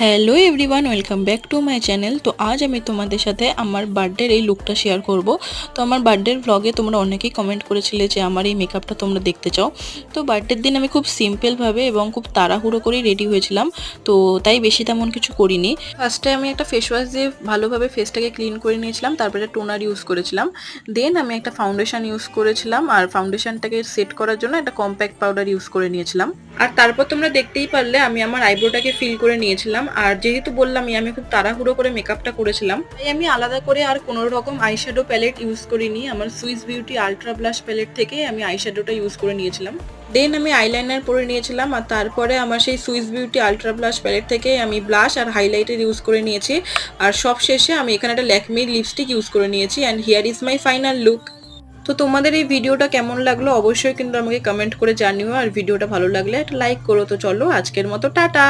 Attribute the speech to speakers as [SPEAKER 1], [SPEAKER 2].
[SPEAKER 1] Hello everyone, welcome back to my channel. তো আজ আমি তোমাদের সাথে আমার বার্থডের এই লুকটা শেয়ার করব। তো আমার বার্থডের ভ্লগে তোমরা অনেকেই কমেন্ট করেছিলে যে আমার এই মেকআপটা তোমরা দেখতে চাও। তো বার্থডের দিন আমি খুব সিম্পলভাবে এবং খুব তাড়াহুড়ো করেই রেডি হয়েছিলাম, তো তাই বেশি তেমন কিছু করিনি। ফার্স্টে আমি একটা ফেস ওয়াশ দিয়ে ভালোভাবে ফেসটাকে ক্লিন করে নিয়েছিলাম, তারপরে টোনার ইউজ করেছিলাম। দেন আমি একটা ফাউন্ডেশন ইউজ করেছিলাম, আর ফাউন্ডেশনটাকে সেট করার জন্য একটা কম্প্যাক্ট পাউডার ইউজ করে নিয়েছিলাম। আর তারপর তোমরা দেখতেই পারলে আমি আমার আইব্রোটাকে ফিল করে নিয়েছিলাম। আর যেহেতু বললাম আমি খুব তাড়াহুড়ো করে মেকআপটা করেছিলাম, তাই আমি আলাদা করে আর কোনো রকম আইশ্যাডো প্যালেট ইউজ করিনি। আমার Swiss Beauty ultra blush palette থেকে আমি আইশ্যাডোটা ইউজ করে নিয়েছিলাম। দেন আমি আইলাইনার পরে নিয়েছিলাম, আর তারপরে আমার সেই Swiss Beauty ultra blush palette থেকে আমি ব্লাশ আর হাইলাইটার ইউজ করে নিয়েছি। আর সব শেষে আমি এখানে একটা ল্যাকমির লিপস্টিক ইউজ করে নিয়েছি। And here is my final look. তো তোমাদের এই ভিডিওটা কেমন লাগলো অবশ্যই কিন্তু আমাকে কমেন্ট করে জানিও, আর ভিডিওটা ভালো লাগলে একটা লাইক করো। তো চলো আজকের মতো টাটা।